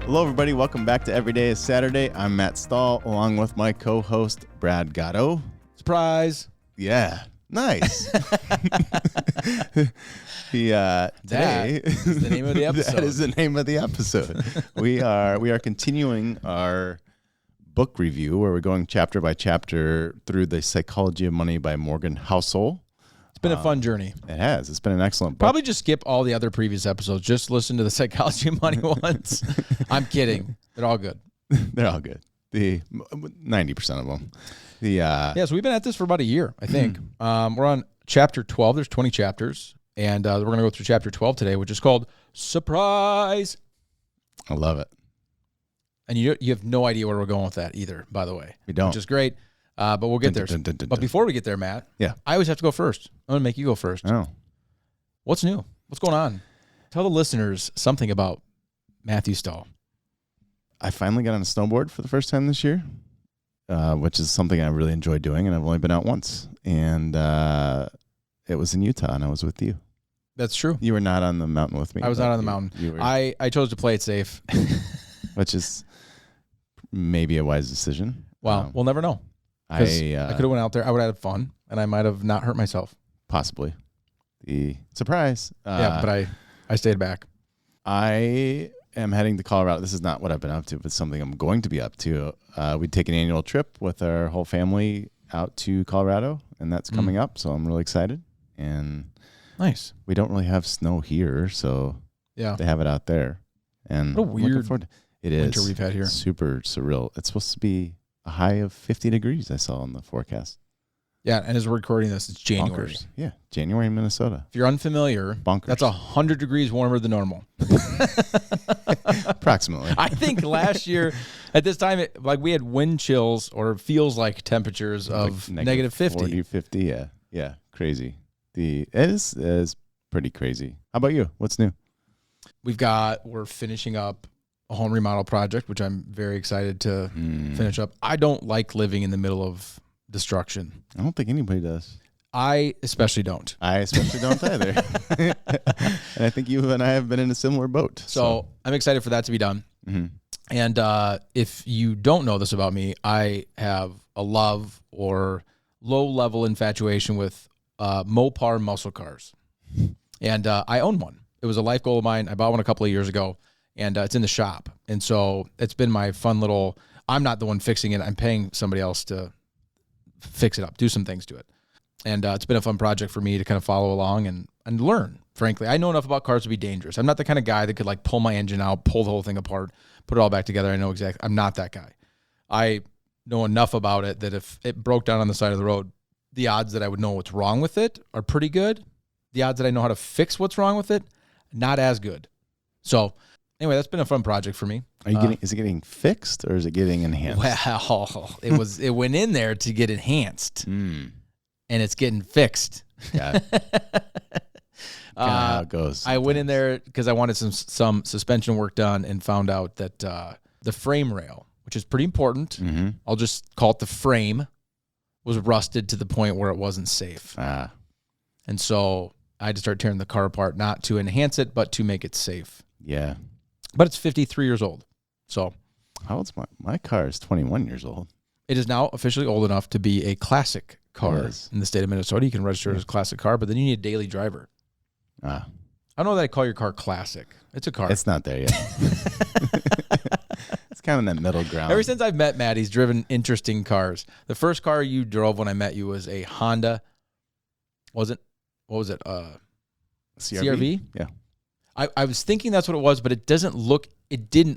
Hello, everybody. Welcome back to Every Day is Saturday. I'm Matt Stahl, along with my co-host, Brad Gatto. Surprise. Yeah, nice. Today is the name of the episode. That is the name of the episode. We are continuing our book review where we're going chapter by chapter through The Psychology of Money by Morgan Housel. It's been a fun journey. It has. It's been an excellent book. Probably just skip all the other previous episodes. Just listen to The Psychology of Money once. I'm kidding. They're all good. They're all good. The 90% of them. So we've been at this for about a year, I think. We're on chapter 12. There's 20 chapters. And we're going to go through chapter 12 today, which is called Surprise. I love it. And you have no idea where we're going with that either, by the way. We don't. Which is great. But we'll get there. But before we get there, Matt, I always have to go first. I'm going to make you go first. Oh. What's new? What's going on? Tell the listeners something about Matthew Stahl. I finally got on a snowboard for the first time this year, which is something I really enjoy doing, and I've only been out once. And it was in Utah, and I was with you. That's true. You were not on the mountain with me. I was not on the mountain. I chose to play it safe. Which is maybe a wise decision. Well, we'll never know. I could have went out there. I would have had fun, and I might have not hurt myself. Possibly. The surprise. But I stayed back. I am heading to Colorado. This is not what I've been up to, but something I'm going to be up to. We take an annual trip with our whole family out to Colorado, and that's coming up, so I'm really excited. And nice. We don't really have snow here, so they have it out there. And what a weird winter we've had here. Super surreal. It's supposed to be a high of 50 degrees I saw in the forecast. Yeah, and as we're recording this, it's January. Bonkers. Yeah, January in Minnesota. If you're unfamiliar, that's 100 degrees warmer than normal. Approximately. I think last year at this time, we had wind chills or feels like temperatures of like negative 50. 40, 50, yeah, crazy. It is pretty crazy. How about you? What's new? We're finishing up a home remodel project, which I'm very excited to finish up. I don't like living in the middle of destruction. I don't think anybody does. I especially don't. I especially don't either. And I think you and I have been in a similar boat. So I'm excited for that to be done. Mm-hmm. And if you don't know this about me, I have a love or low-level infatuation with Mopar muscle cars. And I own one. It was a life goal of mine. I bought one a couple of years ago, and it's in the shop. And so it's been my fun little, I'm not the one fixing it. I'm paying somebody else to fix it up, do some things to it. And it's been a fun project for me to kind of follow along and learn, frankly. I know enough about cars to be dangerous. I'm not the kind of guy that could like pull my engine out, pull the whole thing apart, put it all back together. I know exactly. I'm not that guy. I know enough about it that if it broke down on the side of the road, the odds that I would know what's wrong with it are pretty good. The odds that I know how to fix what's wrong with it, not as good. So anyway, that's been a fun project for me. Is it getting fixed or is it getting enhanced? Well, it went in there to get enhanced, and it's getting fixed. Yeah. How it goes. I went in there because I wanted some suspension work done and found out that the frame rail, which is pretty important, I'll just call it the frame, was rusted to the point where it wasn't safe. And so I had to start tearing the car apart, not to enhance it, but to make it safe. Yeah. But it's 53 years old. So how old's my car is 21 years old. It is now officially old enough to be a classic car in the state of Minnesota. You can register it as a classic car, but then you need a daily driver. I don't know that I call your car classic. It's a car. It's not there yet. It's kind of in that middle ground. Ever since I've met Matt, he's driven interesting cars. The first car you drove when I met you was a Honda. What was it? CRV? Yeah. I was thinking that's what it was, but it didn't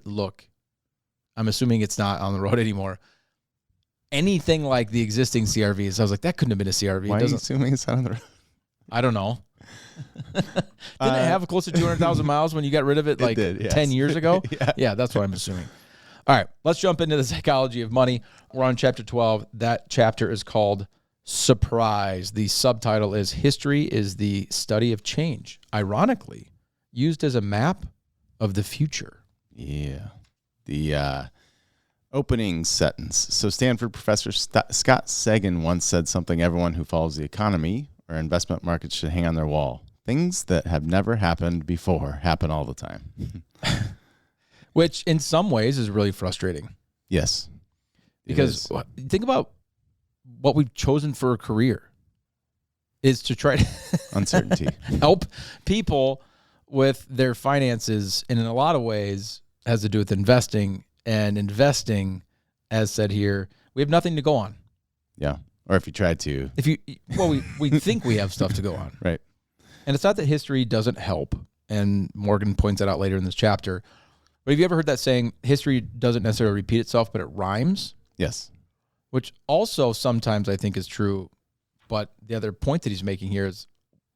look, I'm assuming it's not on the road anymore, anything like the existing CRVs. I was like, that couldn't have been a CRV. Why are you assuming it's not on the road? I don't know. Didn't it have close to 200,000 miles when you got rid of it 10 years ago? Yeah, that's what I'm assuming. All right, let's jump into the psychology of money. We're on chapter 12. That chapter is called Surprise. The subtitle is History is the Study of Change. Ironically, used as a map of the future. Yeah. The opening sentence. So Stanford professor Scott Sagan once said something everyone who follows the economy or investment markets should hang on their wall. Things that have never happened before happen all the time. which in some ways is really frustrating. Yes. Because think about what we've chosen for a career is to try to uncertainty, help people with their finances. And in a lot of ways has to do with investing, and investing, as said here, we have nothing to go on. Yeah. Or if you tried to, we think we have stuff to go on. Right. And it's not that history doesn't help. And Morgan points that out later in this chapter. But have you ever heard that saying, history doesn't necessarily repeat itself, but it rhymes? Yes. Which also sometimes I think is true. But the other point that he's making here is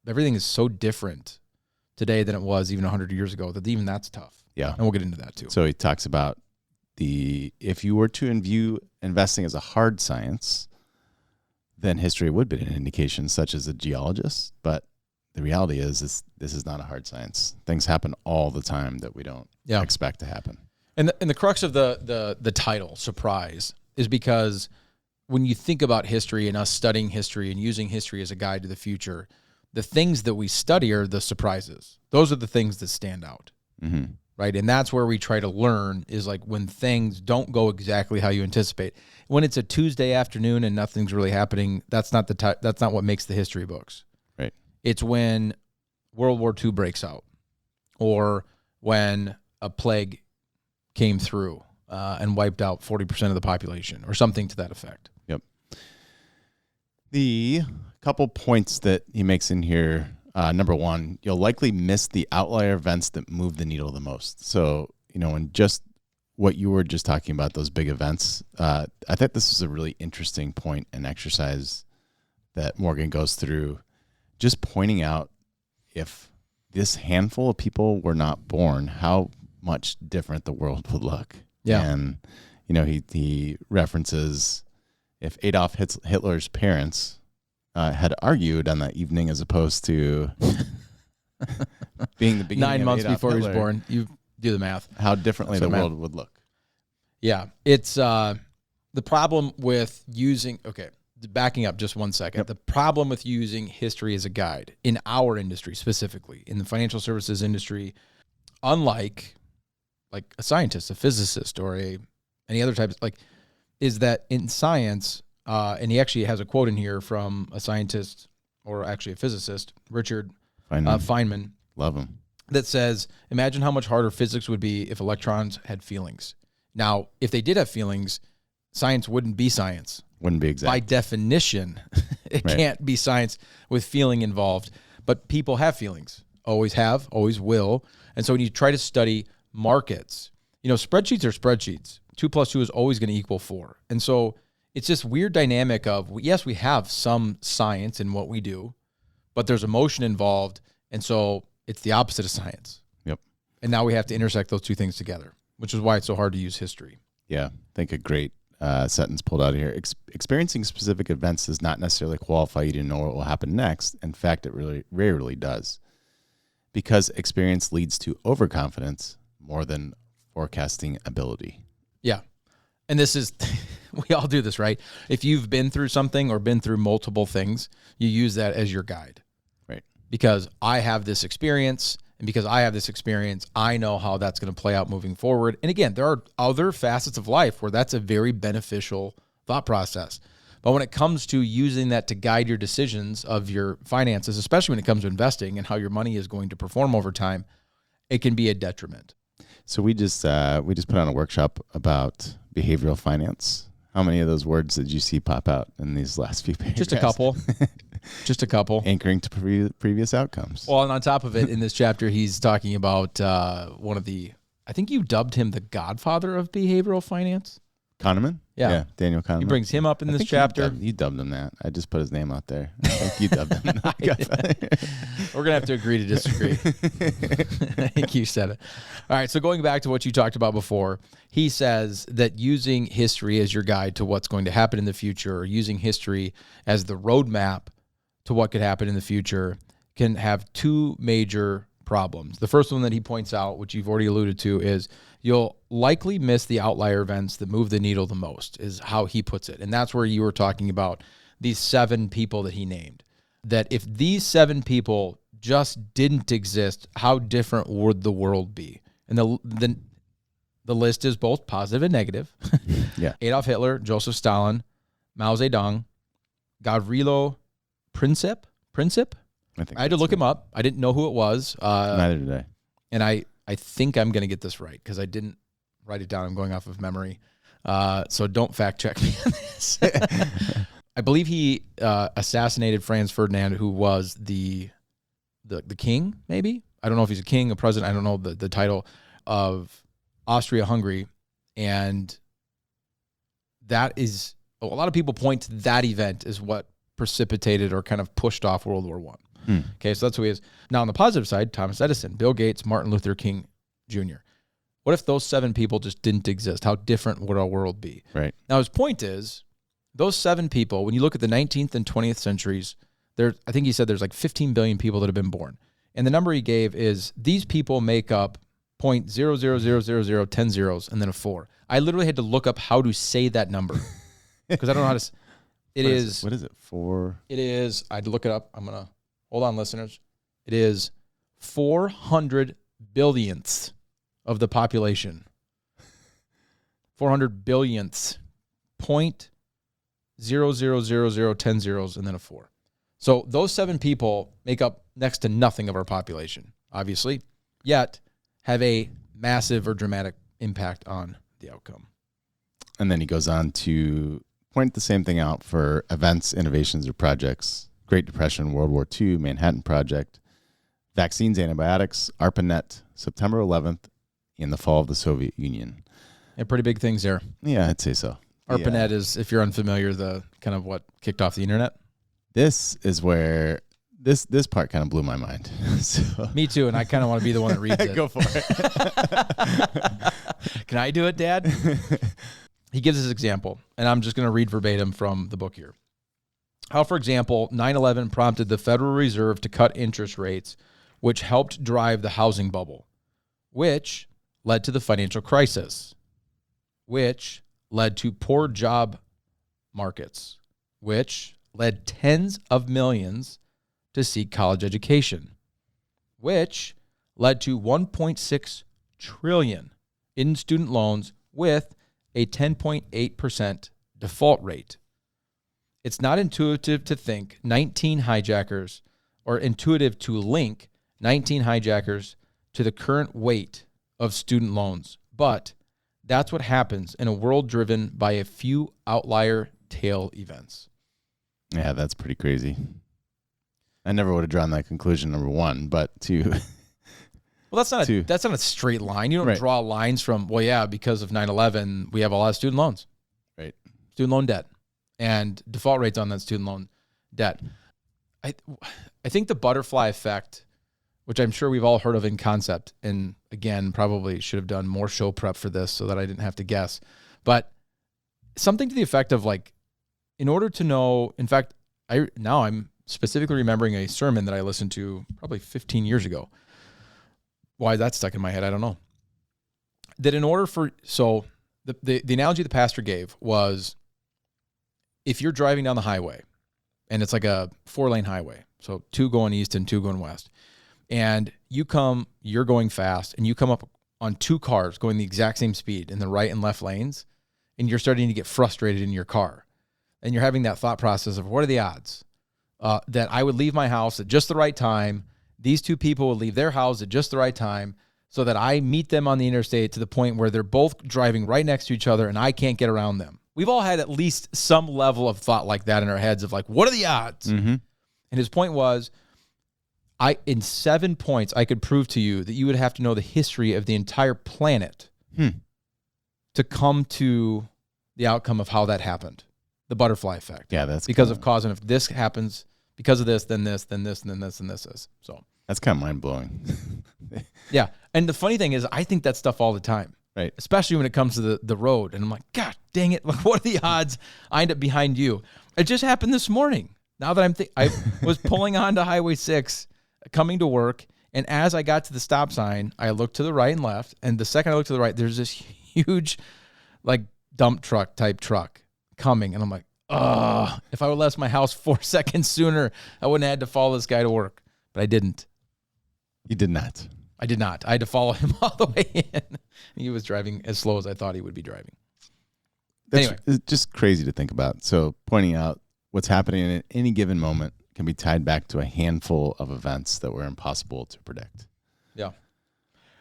everything is so different today than it was even 100 years ago that even that's tough. Yeah. And we'll get into that too. So he talks about if you were to view investing as a hard science, then history would be an indication, such as a geologist. But the reality is this is not a hard science. Things happen all the time that we don't expect to happen. And the crux of the title, surprise, is because when you think about history and us studying history and using history as a guide to the future, the things that we study are the surprises. Those are the things that stand out, right? And that's where we try to learn is like when things don't go exactly how you anticipate. When it's a Tuesday afternoon and nothing's really happening, that's not what makes the history books. Right. It's when World War II breaks out, or when a plague came through and wiped out 40% of the population, or something to that effect. Yep. The couple points that he makes in here, number one, you'll likely miss the outlier events that move the needle the most. So, when just what you were just talking about, those big events, I think this is a really interesting point and exercise that Morgan goes through, just pointing out if this handful of people were not born, how much different the world would look. Yeah. And, he references if Adolf Hitler's parents had argued on that evening as opposed to being the beginning 9 of months Adolf before Hitler, he was born. You do the math. how differently the world would look. Yeah. It's the problem with using, backing up just 1 second. Yep. The problem with using history as a guide in our industry, specifically in the financial services industry, unlike like a scientist, a physicist, or any other type, is that in science, and he actually has a quote in here from a scientist, or actually a physicist, Richard Feynman. Love him. That says, imagine how much harder physics would be if electrons had feelings. Now, if they did have feelings, science wouldn't be science. Wouldn't be exact. By definition, it can't be science with feeling involved. But people have feelings. Always have, always will. And so when you try to study markets, spreadsheets are spreadsheets. 2 + 2 is always going to equal 4. And so it's this weird dynamic of, yes, we have some science in what we do, but there's emotion involved. And so it's the opposite of science. Yep. And now we have to intersect those two things together, which is why it's so hard to use history. Yeah. I think a great sentence pulled out of here. Experiencing specific events does not necessarily qualify you to know what will happen next. In fact, it really rarely does. Because experience leads to overconfidence more than forecasting ability. Yeah. And this is, we all do this, right? If you've been through something or been through multiple things, you use that as your guide. Right. Because I have this experience, and because I have this experience, I know how that's going to play out moving forward. And again, there are other facets of life where that's a very beneficial thought process. But when it comes to using that to guide your decisions of your finances, especially when it comes to investing and how your money is going to perform over time, it can be a detriment. So we just put on a workshop about behavioral finance. How many of those words did you see pop out in these last few paragraphs? Just a couple. Just a couple. Anchoring to previous outcomes. Well, and on top of it, in this chapter, he's talking about one of the, I think you dubbed him the godfather of behavioral finance. Kahneman? Yeah. Daniel Kahneman. He brings him up in this chapter. You dubbed him that. I just put his name out there. I think you dubbed him. We're going to have to agree to disagree. I think you said it. All right, so going back to what you talked about before, he says that using history as your guide to what's going to happen in the future, or using history as the roadmap to what could happen in the future, can have two major problems. The first one that he points out, which you've already alluded to, is you'll likely miss the outlier events that move the needle the most, is how he puts it. And that's where you were talking about these 7 people that he named. That if these 7 people just didn't exist, how different would the world be? And the list is both positive and negative. Yeah. Adolf Hitler, Joseph Stalin, Mao Zedong, Gavrilo Princip. I had to look him up. I didn't know who it was. Neither did I. And I think I'm going to get this right because I didn't write it down. I'm going off of memory. So don't fact check me on this. I believe he assassinated Franz Ferdinand, who was the king, maybe? I don't know if he's a king, a president. I don't know the title of Austria-Hungary. And that is, a lot of people point to that event as what precipitated or kind of pushed off World War I. Okay, so that's who he is. Now, on the positive side, Thomas Edison, Bill Gates, Martin Luther King Jr. What if those 7 people just didn't exist? How different would our world be? Right. Now, his point is, those 7 people, when you look at the 19th and 20th centuries, I think he said there's like 15 billion people that have been born. And the number he gave is, these people make up 0.0000010 zeros and then a 4. I literally had to look up how to say that number because I don't know how to. What is it? 4? It is. I had to look it up. I'm going to. Hold on, listeners. It is 400 billionths of the population. 400 billionths. 0.00010 zeros and then a 4. So those 7 people make up next to nothing of our population, obviously, yet have a massive or dramatic impact on the outcome. And then he goes on to point the same thing out for events, innovations, or projects. Great Depression, World War II, Manhattan Project, vaccines, antibiotics, ARPANET, September 11th, in the fall of the Soviet Union. Yeah, pretty big things there. Yeah, I'd say so. ARPANET is, if you're unfamiliar, the kind of what kicked off the internet. This is where this part kind of blew my mind. So. Me too, and I kind of want to be the one that reads it. Go for it. Can I do it, Dad? He gives this example, and I'm just going to read verbatim from the book here. How, for example, 9/11 prompted the Federal Reserve to cut interest rates, which helped drive the housing bubble, which led to the financial crisis, which led to poor job markets, which led tens of millions to seek college education, which led to $1.6 trillion in student loans with a 10.8% default rate. It's not intuitive to think 19 hijackers, or intuitive to link 19 hijackers to the current weight of student loans. But that's what happens in a world driven by a few outlier tail events. Yeah, that's pretty crazy. I never would have drawn that conclusion, number one, but two. Well, that's not a straight line. You don't draw lines from, well, yeah, because of 9/11, we have a lot of student loans. Right. Student loan debt. And default rates on that student loan debt. I think the butterfly effect, which I'm sure we've all heard of in concept, and again, probably should have done more show prep for this so that I didn't have to guess, but something to the effect of like, in order to know, in fact, I'm specifically remembering a sermon that I listened to probably 15 years ago. Why that's stuck in my head, I don't know. That in order for, so the analogy the pastor gave was, if you're driving down the highway and it's like a 4-lane highway, so 2 going east and 2 going west, and you're going fast and you come up on 2 cars going the exact same speed in the right and left lanes, and you're starting to get frustrated in your car, and you're having that thought process of what are the odds that I would leave my house at just the right time, these 2 people would leave their house at just the right time, so that I meet them on the interstate to the point where they're both driving right next to each other and I can't get around them. We've all had at least some level of thought like that in our heads of like, what are the odds? Mm-hmm. And his point was, in 7 points, I could prove to you that you would have to know the history of the entire planet to come to the outcome of how that happened. The butterfly effect. Yeah, that's because of cause and if this happens, because of this, then this, then this, and then this, and this is. So that's kind of mind blowing. Yeah. And the funny thing is, I think that stuff all the time. Right. Especially when it comes to the road. And I'm like, God dang it. Like, what are the odds I end up behind you? It just happened this morning. Now that I was pulling onto Highway 6, coming to work. And as I got to the stop sign, I looked to the right and left. And the second I looked to the right, there's this huge, like, dump truck type truck coming. And I'm like, if I would left my house 4 seconds sooner, I wouldn't have had to follow this guy to work. But I didn't. You did not. I did not. I had to follow him all the way in. He was driving as slow as I thought he would be driving. Anyway. It's just crazy to think about. So pointing out what's happening at any given moment can be tied back to a handful of events that were impossible to predict. Yeah.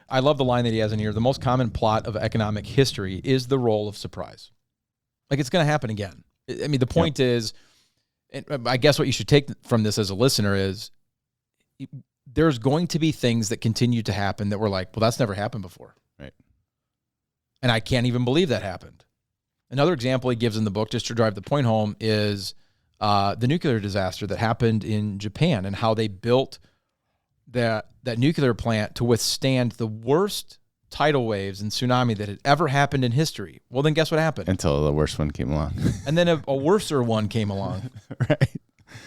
I love the line that he has in here. The most common plot of economic history is the role of surprise. Like, it's going to happen again. I mean, the point is, and I guess what you should take from this as a listener is there's going to be things that continue to happen that we're like, well, that's never happened before. Right. And I can't even believe that happened. Another example he gives in the book, just to drive the point home, is the nuclear disaster that happened in Japan and how they built that nuclear plant to withstand the worst tidal waves and tsunami that had ever happened in history. Well, then guess what happened? Until the worst one came along. And then a worser one came along. Right.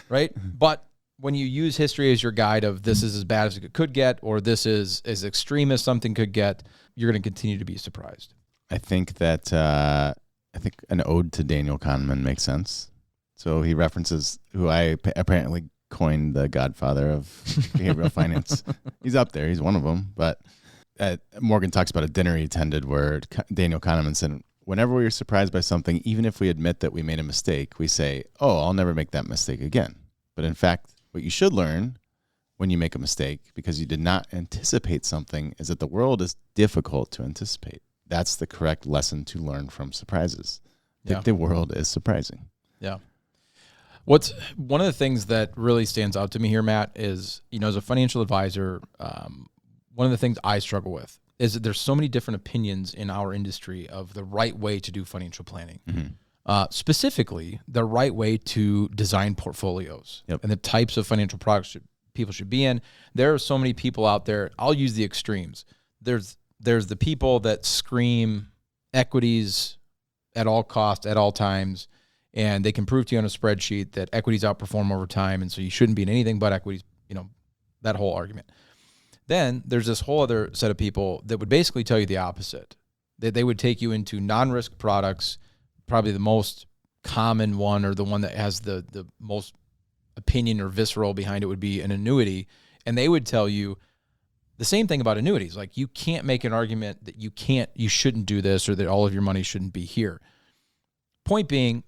Right? But when you use history as your guide of this is as bad as it could get, or this is as extreme as something could get, you're going to continue to be surprised. I think that an ode to Daniel Kahneman makes sense. So he references who I apparently coined the godfather of behavioral finance. He's up there. He's one of them. But Morgan talks about a dinner he attended where Daniel Kahneman said, whenever we're surprised by something, even if we admit that we made a mistake, we say, oh, I'll never make that mistake again. But in fact, what you should learn when you make a mistake, because you did not anticipate something, is that the world is difficult to anticipate. That's the correct lesson to learn from surprises. Yeah. The world is surprising. Yeah. What's one of the things that really stands out to me here, Matt, is, as a financial advisor, one of the things I struggle with is that there's so many different opinions in our industry of the right way to do financial planning. Mm-hmm. Specifically, the right way to design portfolios and the types of financial products people should be in. There are so many people out there. I'll use the extremes. There's the people that scream equities at all costs, at all times, and they can prove to you on a spreadsheet that equities outperform over time, and so you shouldn't be in anything but equities, that whole argument. Then there's this whole other set of people that would basically tell you the opposite, that they would take you into non-risk products. Probably the most common one, or the one that has the most opinion or visceral behind it, would be an annuity, and they would tell you the same thing about annuities. Like, you can't make an argument that you shouldn't do this, or that all of your money shouldn't be here. Point being,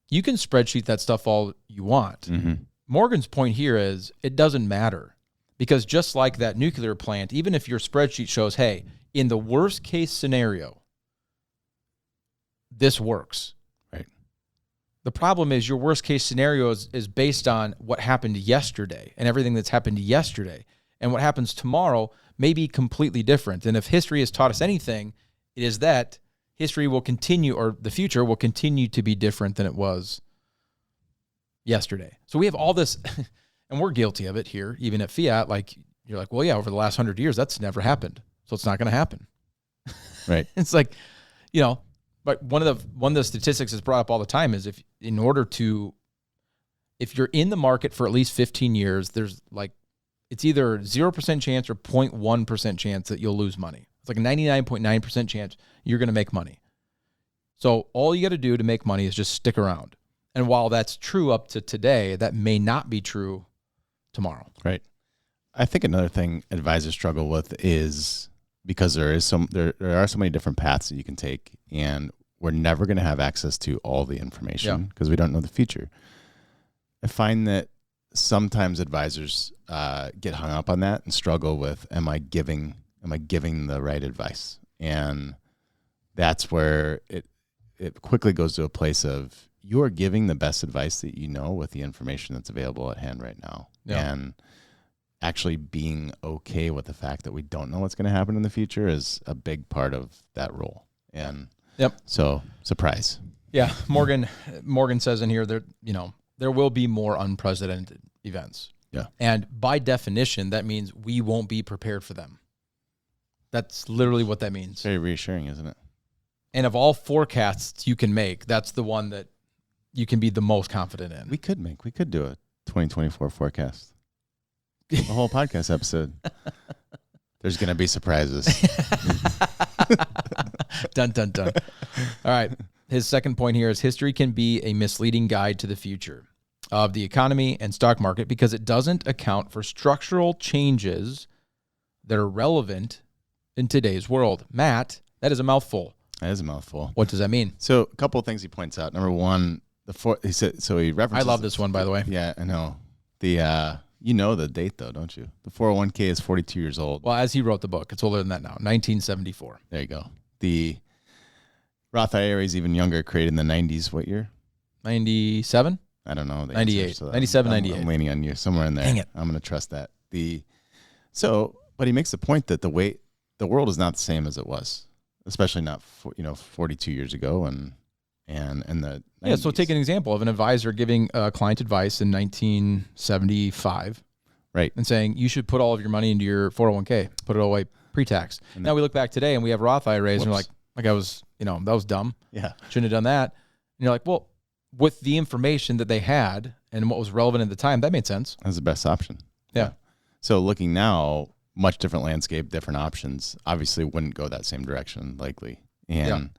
you can spreadsheet that stuff all you want. Mm-hmm. Morgan's point here is it doesn't matter, because just like that nuclear plant, even if your spreadsheet shows, hey, in the worst case scenario, this works. Right. The problem is your worst case scenario is based on what happened yesterday and everything that's happened yesterday. And what happens tomorrow may be completely different. And if history has taught us anything, it is that history will continue, or the future will continue to be different than it was yesterday. So we have all this, and we're guilty of it here, even at Fiat. Like, you're like, well, yeah, over the last 100 years, that's never happened. So it's not going to happen. Right. It's like, but one of the statistics that's brought up all the time is if you're in the market for at least 15 years, there's like, it's either 0% chance or 0.1% chance that you'll lose money. It's like a 99.9% chance you're going to make money. So all you got to do to make money is just stick around. And while that's true up to today, that may not be true tomorrow. Right. I think another thing advisors struggle with is because there are so many different paths that you can take, and we're never going to have access to all the information because we don't know the future. I find that sometimes advisors get hung up on that and struggle with, am I giving the right advice? And that's where it quickly goes to a place of, you are giving the best advice that you know with the information that's available at hand right now. Yeah. And actually being okay with the fact that we don't know what's going to happen in the future is a big part of that role. And so surprise. Yeah. Morgan says in here that, there will be more unprecedented events. Yeah. And by definition, that means we won't be prepared for them. That's literally what that means. Very reassuring, isn't it? And of all forecasts you can make, that's the one that you can be the most confident in. We could do a 2024 forecast. A whole podcast episode. There's going to be surprises. Dun, dun, dun. All right. His second point here is history can be a misleading guide to the future of the economy and stock market because it doesn't account for structural changes that are relevant in today's world. Matt, that is a mouthful. That is a mouthful. What does that mean? So a couple of things he points out. Number one, he references. I love this one, by the way. Yeah, I know. You know the date though, don't you? The 401k is 42 years old. Well, as he wrote the book, it's older than that now. 1974. There you go. The Roth IRA is even younger, created in the 90s. What year? 97? I don't know. 98. 97, 98. I'm leaning on you somewhere in there. Dang it. I'm going to trust that. But he makes the point that the world is not the same as it was, especially not 42 years ago and the 90s. Yeah, so take an example of an advisor giving client advice in 1975. Right. And saying you should put all of your money into your 401k, put it away pre-tax. Now we look back today and we have Roth IRAs and we're like I was, that was dumb. Yeah. Shouldn't have done that. And you're like, well, with the information that they had and what was relevant at the time, that made sense. That's the best option. Yeah. So looking now, much different landscape, different options, obviously wouldn't go that same direction likely. And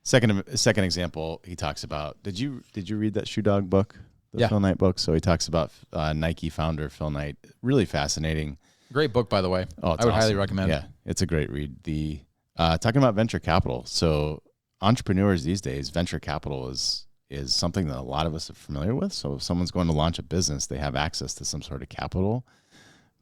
second example, he talks about, did you read that Shoe Dog book? The Phil Knight book. So he talks about Nike founder Phil Knight. Really fascinating. Great book, by the way. Oh, I would highly recommend. Yeah, it's a great read. Talking about venture capital. So entrepreneurs these days, venture capital is something that a lot of us are familiar with. So if someone's going to launch a business, they have access to some sort of capital.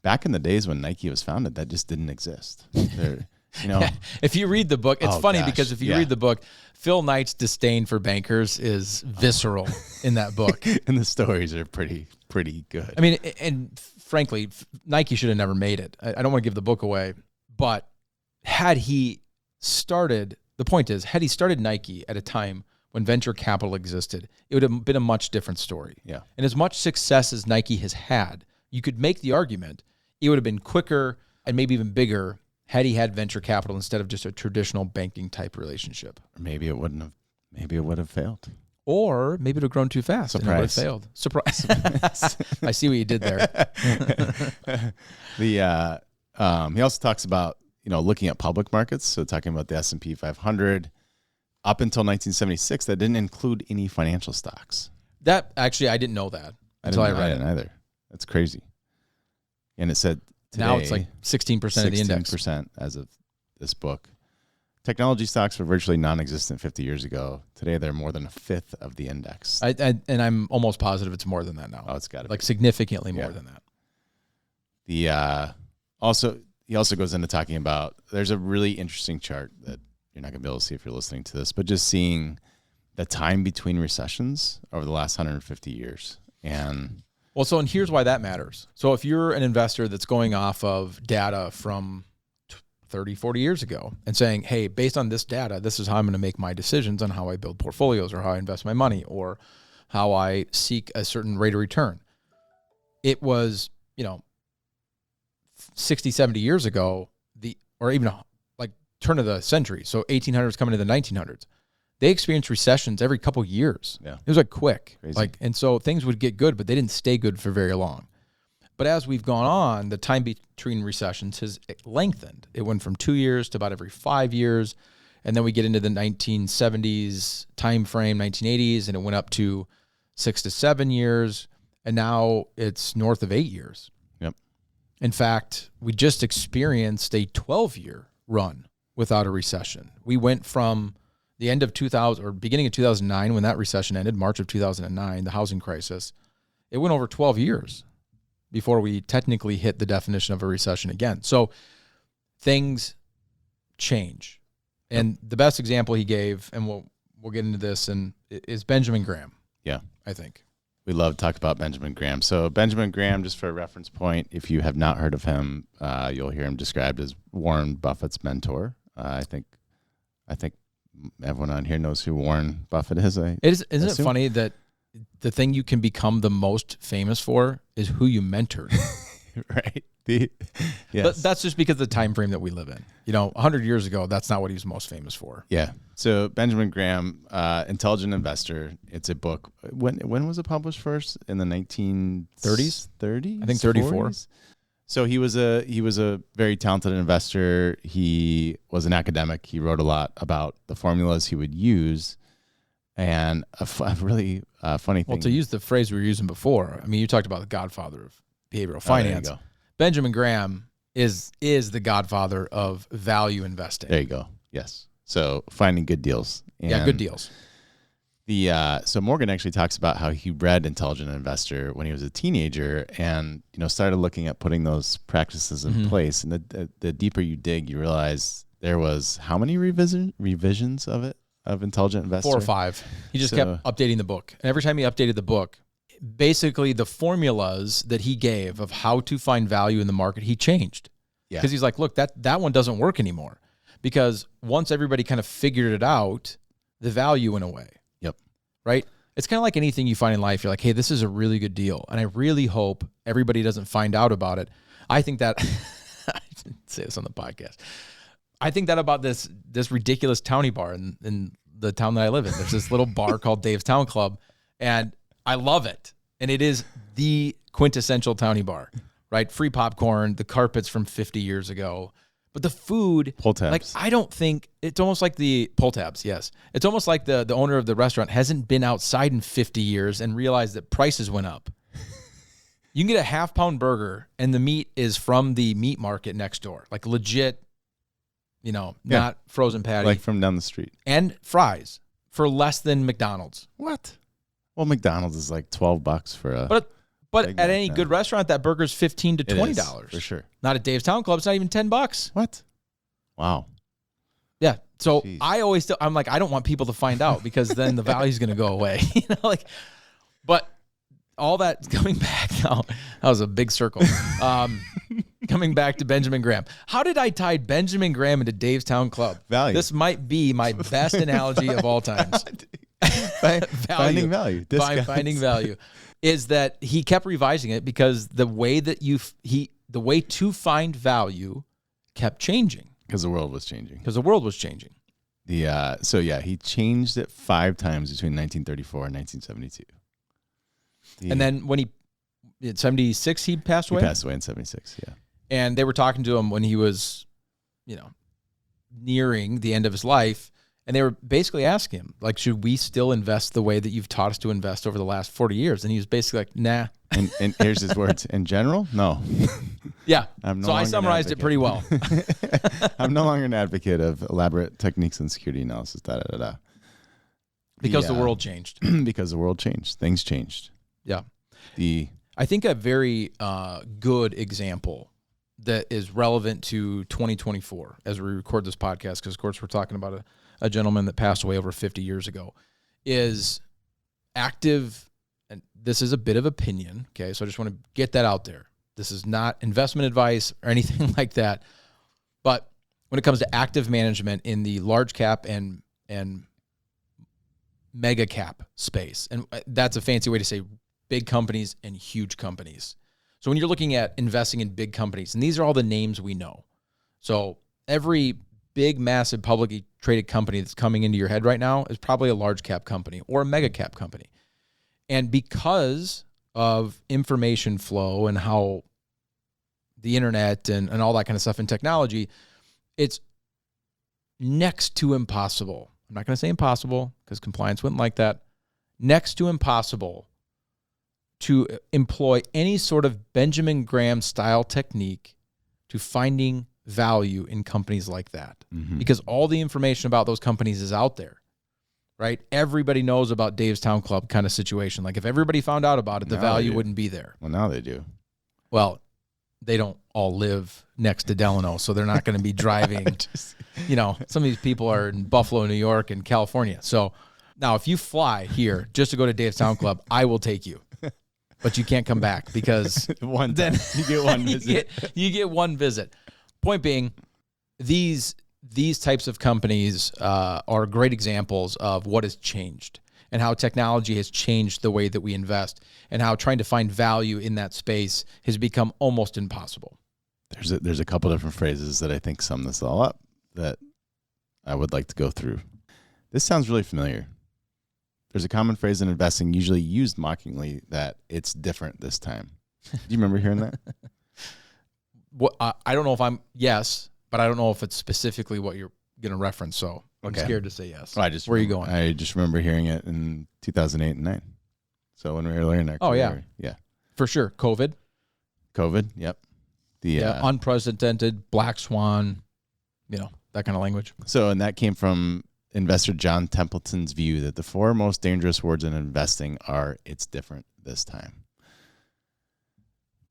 Back in the days when Nike was founded, that just didn't exist. If you read the book, it's funny because if you read the book, Phil Knight's disdain for bankers is visceral in that book. And the stories are pretty good. I mean, and frankly, Nike should have never made it. I don't want to give the book away, but had he started Nike at a time when venture capital existed, it would have been a much different story. Yeah. And as much success as Nike has had, you could make the argument it would have been quicker and maybe even bigger had he had venture capital instead of just a traditional banking type relationship. Or maybe it wouldn't have. Maybe it would have failed. Or maybe it would have grown too fast. Surprise. And it would have failed. Surprise. I see what you did there. He also talks about, looking at public markets. So talking about the S&P 500 up until 1976, that didn't include any financial stocks. That actually, I didn't know that until I read it. Either. That's crazy. And it said today, now it's like 16% of the index. 16% as of this book. Technology stocks were virtually non-existent 50 years ago. Today, they're more than a fifth of the index. And I'm almost positive it's more than that now. Oh, it's got to be. Like significantly more than that. He also goes into talking about, there's a really interesting chart that you're not going to be able to see if you're listening to this, but just seeing the time between recessions over the last 150 years. And here's why that matters. So if you're an investor that's going off of data from 30, 40 years ago and saying, hey, based on this data, this is how I'm going to make my decisions on how I build portfolios or how I invest my money or how I seek a certain rate of return. It was, 60, 70 years ago, or even like turn of the century. So 1800s coming to the 1900s. They experienced recessions every couple of years. Yeah. It was like quick. Crazy. And so things would get good, but they didn't stay good for very long. But as we've gone on, the time between recessions has lengthened. It went from 2 years to about every 5 years. And then we get into the 1970s time frame, 1980s, and it went up to 6 to 7 years. And now it's north of 8 years. Yep. In fact, we just experienced a 12-year run without a recession. We went from the end of 2000 or beginning of 2009, when that recession ended, March of 2009, the housing crisis, it went over 12 years before we technically hit the definition of a recession again. So things change. And the best example he gave, and we'll get into this, and is Benjamin Graham. Yeah. I think. We love to talk about Benjamin Graham. So Benjamin Graham, just for a reference point, if you have not heard of him, you'll hear him described as Warren Buffett's mentor. I think everyone on here knows who Warren Buffett is. Isn't it funny that the thing you can become the most famous for is who you mentored? Right. Yes. But that's just because of the time frame that we live in. 100 years ago, that's not what he was most famous for. Yeah. So Benjamin Graham, Intelligent Investor. It's a book. When was it published first? In the 1930s? 30s? I think 34. 40s? So he was a very talented investor. He was an academic. He wrote a lot about the formulas he would use. And a really funny thing. Well, to use the phrase we were using before, I mean, you talked about the godfather of behavioral finance. There you go. Benjamin Graham Yes. is the godfather of value investing. There you go. Yes. So finding good deals. Yeah, good deals. So Morgan actually talks about how he read Intelligent Investor when he was a teenager, and started looking at putting those practices in place. And the deeper you dig, you realize there was how many revisions of Intelligent Investor? 4 or 5. He just kept updating the book, and every time he updated the book, basically the formulas that he gave of how to find value in the market, he changed. Yeah. Because he's like, look, that one doesn't work anymore. Because once everybody kind of figured it out, the value went away. Yep. Right? It's kind of like anything you find in life. You're like, hey, this is a really good deal. And I really hope everybody doesn't find out about it. I think that, I didn't say this on the podcast. I think that about this ridiculous townie bar in the town that I live in. There's this little bar called Dave's Town Club, and I love it. And it is the quintessential townie bar, right? Free popcorn, the carpets from 50 years ago. But the food, pull tabs. like, I don't think, it's almost like the pull tabs, yes. It's almost like the owner of the restaurant hasn't been outside in 50 years and realized that prices went up. You can get a half-pound burger, and the meat is from the meat market next door. Like legit, not frozen patty. Like from down the street. And fries for less than McDonald's. What? Well, McDonald's is like $12 for a... But at any good restaurant, that burger's $15 to $20. For sure. Not at Dave's Town Club. It's not even $10. What? Wow. Yeah. So Jeez. I'm like, I don't want people to find out, because then the value's going to go away. But all that coming back now, that was a big circle. Coming back to Benjamin Graham. How did I tie Benjamin Graham into Dave's Town Club? Value. This might be my best analogy of all times. Finding value. Finding value. Is that he kept revising it because the way to find value kept changing. Because the world was changing. He changed it 5 times between 1934 and 1972. And then when in 76, he passed away? He passed away in 76, yeah. And they were talking to him when he was, nearing the end of his life. And they were basically asking him, like, should we still invest the way that you've taught us to invest over the last 40 years? And he was basically like, nah. And here's his words. In general, no. Yeah. So I summarized it pretty well. I'm no longer an advocate of elaborate techniques and security analysis, Because the world changed. Because the world changed. Things changed. Yeah. I think a very good example that is relevant to 2024 as we record this podcast, because, of course, we're talking about a gentleman that passed away over 50 years ago, is active, and this is a bit of opinion, okay? So I just want to get that out there. This is not investment advice or anything like that. But when it comes to active management in the large cap and mega cap space, and that's a fancy way to say big companies and huge companies. So when you're looking at investing in big companies, and these are all the names we know. So every big, massive, publicly traded company that's coming into your head right now is probably a large cap company or a mega cap company. And because of information flow and how the internet and all that kind of stuff and technology, it's next to impossible. I'm not going to say impossible because compliance wouldn't like that. Next to impossible to employ any sort of Benjamin Graham style technique to finding value in companies like that. Mm-hmm. Because all the information about those companies is out there, right? Everybody knows about Dave's Town Club kind of situation. Like if everybody found out about it, the value wouldn't be there. Well, now they do. Well, they don't all live next to Delano, so they're not going to be driving. Some of these people are in Buffalo, New York, and California. So now if you fly here just to go to Dave's Town Club, I will take you. But you can't come back because then you get one visit. you get one visit. Point being, these types of companies are great examples of what has changed and how technology has changed the way that we invest and how trying to find value in that space has become almost impossible. There's a couple different phrases that I think sum this all up that I would like to go through. This sounds really familiar. There's a common phrase in investing, usually used mockingly, that it's different this time. Do you remember hearing that? Well, I don't know if yes, but I don't know if it's specifically what you're going to reference. So I'm scared to say yes. Well, Where are you going? I just remember hearing it in 2008 and 9. So when we were learning our career. Yeah. For sure. COVID. Yep. Unprecedented, black swan, that kind of language. So, and that came from investor John Templeton's view that the 4 most dangerous words in investing are "it's different this time."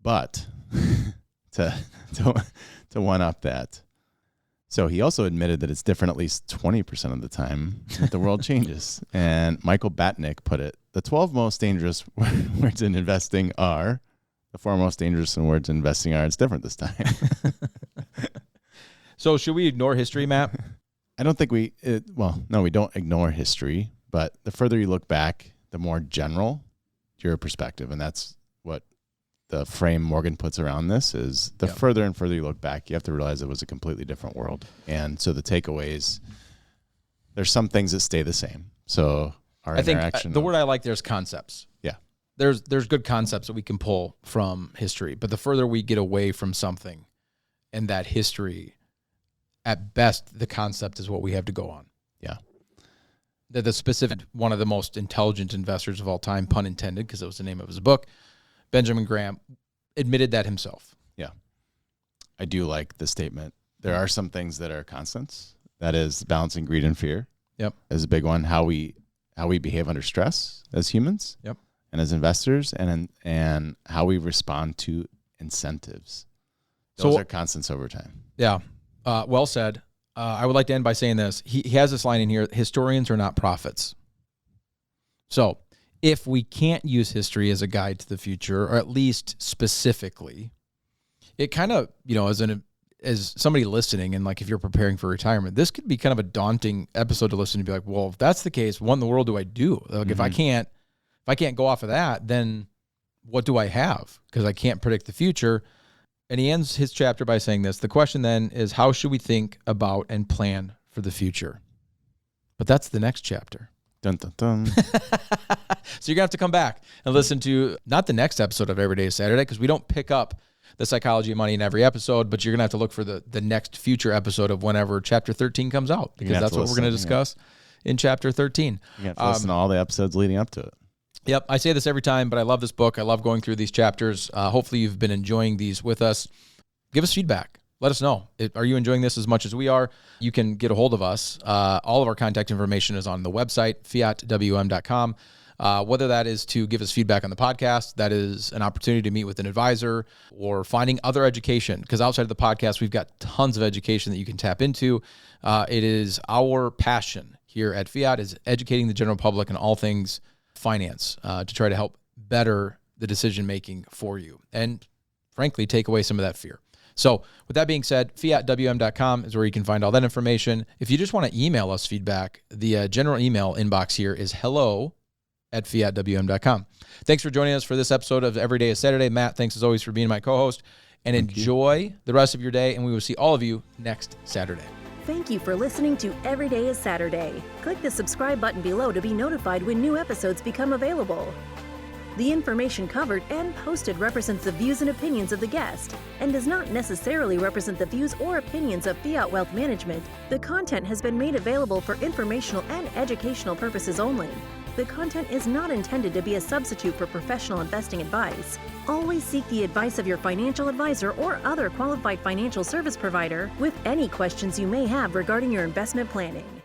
But to one up that, so he also admitted that it's different at least 20% of the time that the world changes. And Michael Batnick put it: the 12 most dangerous words in investing are the 4 most dangerous words in investing are "it's different this time." So should we ignore history, Matt? I don't think we don't ignore history, but the further you look back, the more general your perspective. And that's what the frame Morgan puts around this is the further and further you look back, you have to realize it was a completely different world. And so the takeaways, there's some things that stay the same. So our interaction. The word I like there is concepts. Yeah. There's good concepts that we can pull from history, but the further we get away from something and that history, at best, the concept is what we have to go on. Yeah. The specific, one of the most intelligent investors of all time, pun intended, because it was the name of his book, Benjamin Graham, admitted that himself. Yeah. I do like the statement. There are some things that are constants. That is balancing greed and fear. Yep. Is a big one. How we behave under stress as humans. Yep. And as investors, and how we respond to incentives. Those are constants over time. Yeah. Well said. I would like to end by saying this. He has this line in here: historians are not prophets. So if we can't use history as a guide to the future, or at least specifically, it kind of, as somebody listening, and like if you're preparing for retirement, this could be kind of a daunting episode to listen to. Be like, well, if that's the case, what in the world do I do? Like, if I can't go off of that, then what do I have? Because I can't predict the future. And he ends his chapter by saying this: the question then is, how should we think about and plan for the future? But that's the next chapter. Dun, dun, dun. So you're going to have to come back and listen to not the next episode of Every Day is Saturday, because we don't pick up the psychology of money in every episode, but you're going to have to look for the next future episode of whenever chapter 13 comes out, because that's what we're going to discuss in chapter 13. You have to listen to all the episodes leading up to it. Yep, I say this every time, but I love this book. I love going through these chapters. Hopefully you've been enjoying these with us. Give us feedback. Let us know. Are you enjoying this as much as we are? You can get a hold of us. All of our contact information is on the website, fiatwm.com. Whether that is to give us feedback on the podcast, that is an opportunity to meet with an advisor, or finding other education. Because outside of the podcast, we've got tons of education that you can tap into. It is our passion here at Fiat, is educating the general public on all things finance, to try to help better the decision-making for you. And frankly, take away some of that fear. So with that being said, fiatwm.com is where you can find all that information. If you just want to email us feedback, the general email inbox here is hello@fiatwm.com. Thanks for joining us for this episode of Every Day is Saturday. Matt, thanks as always for being my co-host. And enjoy the rest of your day, and we will see all of you next Saturday. Thank you for listening to Every Day is Saturday. Click the subscribe button below to be notified when new episodes become available. The information covered and posted represents the views and opinions of the guest and does not necessarily represent the views or opinions of Fiat Wealth Management. The content has been made available for informational and educational purposes only. The content is not intended to be a substitute for professional investing advice. Always seek the advice of your financial advisor or other qualified financial service provider with any questions you may have regarding your investment planning.